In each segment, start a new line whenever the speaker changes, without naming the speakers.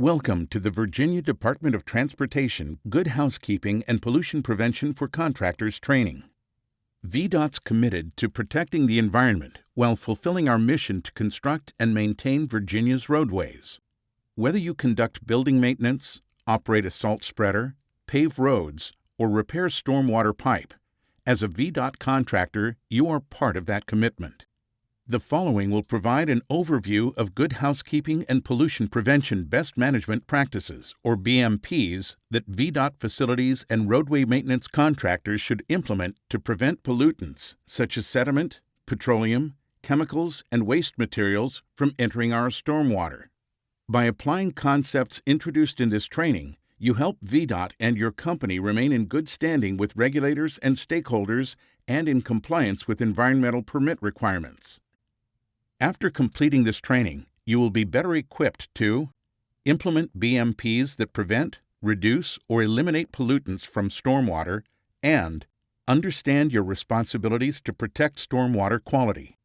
Welcome to the Virginia Department of Transportation Good Housekeeping and Pollution Prevention for Contractors training. VDOT's committed to protecting the environment while fulfilling our mission to construct and maintain Virginia's roadways. Whether you conduct building maintenance, operate a salt spreader, pave roads, or repair stormwater pipe, as a VDOT contractor, you are part of that commitment. The following will provide an overview of good housekeeping and pollution prevention best management practices, or BMPs, that VDOT facilities and roadway maintenance contractors should implement to prevent pollutants such as sediment, petroleum, chemicals, and waste materials from entering our stormwater. By applying concepts introduced in this training, you help VDOT and your company remain in good standing with regulators and stakeholders and in compliance with environmental permit requirements. After completing this training, you will be better equipped to implement BMPs that prevent, reduce, or eliminate pollutants from stormwater and understand your responsibilities to protect stormwater quality.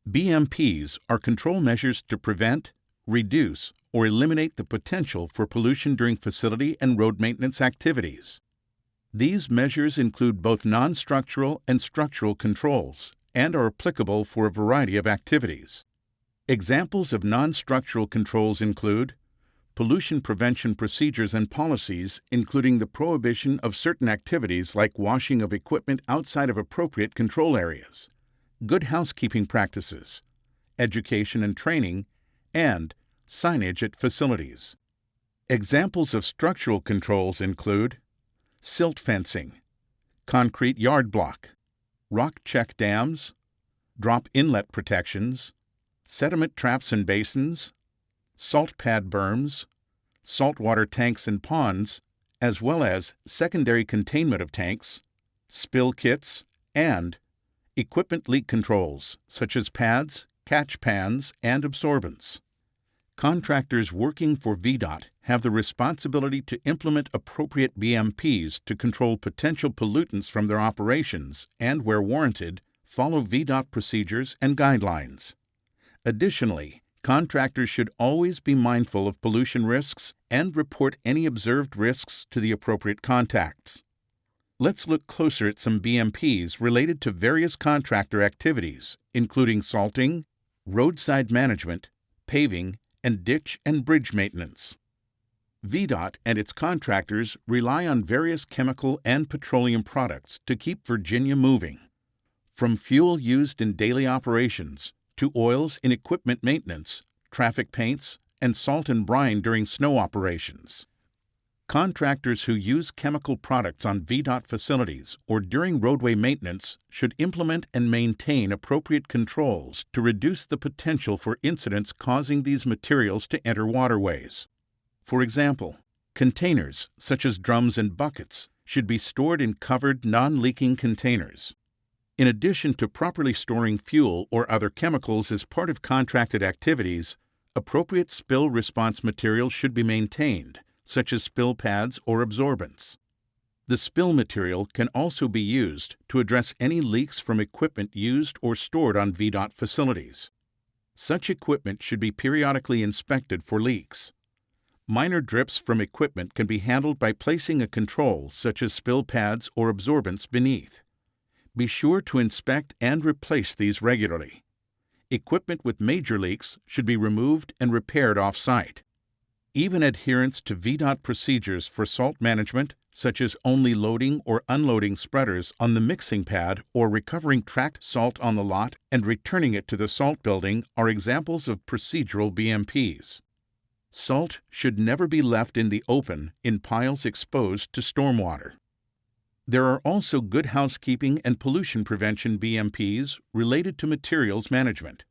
BMPs are control measures to prevent, reduce, or eliminate the potential for pollution during facility and road maintenance activities. These measures include both non-structural and structural controls and are applicable for a variety of activities. Examples of non-structural controls include pollution prevention procedures and policies, including the prohibition of certain activities like washing of equipment outside of appropriate control areas, good housekeeping practices, education and training, and signage at facilities. Examples of structural controls include silt fencing, concrete yard block, rock check dams, drop inlet protections, sediment traps and basins, salt pad berms, saltwater tanks and ponds, as well as secondary containment of tanks, spill kits, and equipment leak controls such as pads, catch pans, and absorbents. Contractors working for VDOT have the responsibility to implement appropriate BMPs to control potential pollutants from their operations and, where warranted, follow VDOT procedures and guidelines. Additionally, contractors should always be mindful of pollution risks and report any observed risks to the appropriate contacts. Let's look closer at some BMPs related to various contractor activities, including salting, roadside management, paving, and ditch and bridge maintenance. VDOT and its contractors rely on various chemical and petroleum products to keep Virginia moving. From fuel used in daily operations to oils in equipment maintenance, traffic paints, and salt and brine during snow operations. Contractors who use chemical products on VDOT facilities or during roadway maintenance should implement and maintain appropriate controls to reduce the potential for incidents causing these materials to enter waterways. For example, containers such as drums and buckets should be stored in covered, non-leaking containers. In addition to properly storing fuel or other chemicals as part of contracted activities, appropriate spill response materials should be maintained, such as spill pads or absorbents. The spill material can also be used to address any leaks from equipment used or stored on VDOT facilities. Such equipment should be periodically inspected for leaks. Minor drips from equipment can be handled by placing a control such as spill pads or absorbents beneath. Be sure to inspect and replace these regularly. Equipment with major leaks should be removed and repaired off-site. Even adherence to VDOT procedures for salt management, such as only loading or unloading spreaders on the mixing pad or recovering tracked salt on the lot and returning it to the salt building, are examples of procedural BMPs. Salt should never be left in the open in piles exposed to stormwater. There are also good housekeeping and pollution prevention BMPs related to materials management.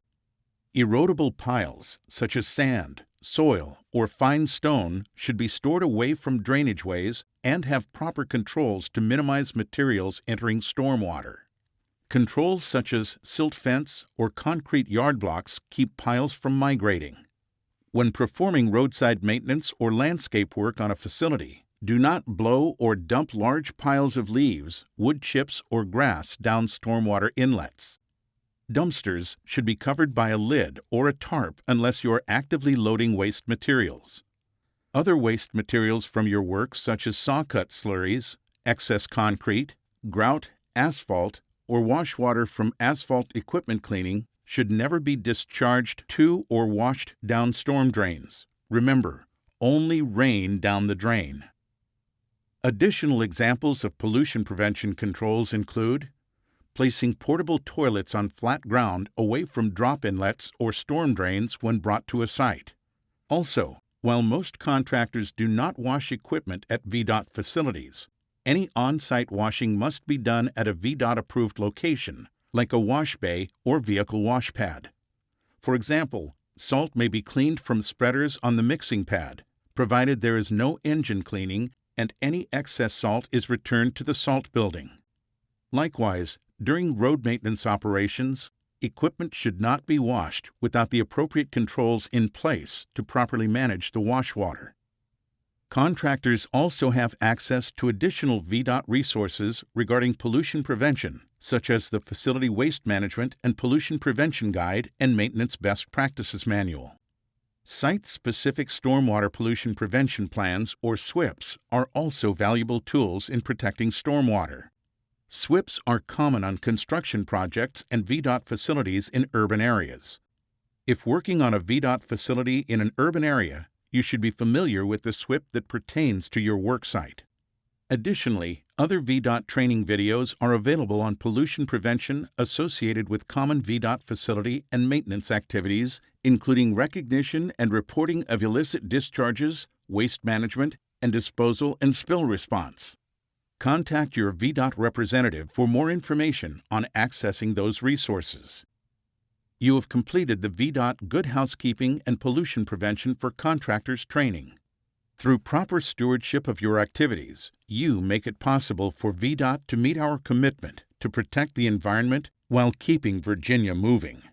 Erodible piles, such as sand, soil, or fine stone, should be stored away from drainage ways and have proper controls to minimize materials entering stormwater. Controls such as silt fence or concrete yard blocks keep piles from migrating. When performing roadside maintenance or landscape work on a facility, do not blow or dump large piles of leaves, wood chips, or grass down stormwater inlets. Dumpsters should be covered by a lid or a tarp unless you are actively loading waste materials. Other waste materials from your work, such as saw-cut slurries, excess concrete, grout, asphalt, or wash water from asphalt equipment cleaning, should never be discharged to or washed down storm drains. Remember, only rain down the drain. Additional examples of pollution prevention controls include placing portable toilets on flat ground away from drop inlets or storm drains when brought to a site. Also, while most contractors do not wash equipment at VDOT facilities, any on-site washing must be done at a VDOT-approved location, like a wash bay or vehicle wash pad. For example, salt may be cleaned from spreaders on the mixing pad, provided there is no engine cleaning and any excess salt is returned to the salt building. Likewise, during road maintenance operations, equipment should not be washed without the appropriate controls in place to properly manage the wash water. Contractors also have access to additional VDOT resources regarding pollution prevention, such as the Facility Waste Management and Pollution Prevention Guide and Maintenance Best Practices Manual. Site-specific stormwater pollution prevention plans, or SWIPs, are also valuable tools in protecting stormwater. SWIPs are common on construction projects and VDOT facilities in urban areas. If working on a VDOT facility in an urban area, you should be familiar with the SWIP that pertains to your work site. Additionally, other VDOT training videos are available on pollution prevention associated with common VDOT facility and maintenance activities, including recognition and reporting of illicit discharges, waste management, and disposal and spill response. Contact your VDOT representative for more information on accessing those resources. You have completed the VDOT Good Housekeeping and Pollution Prevention for Contractors training. Through proper stewardship of your activities, you make it possible for VDOT to meet our commitment to protect the environment while keeping Virginia moving.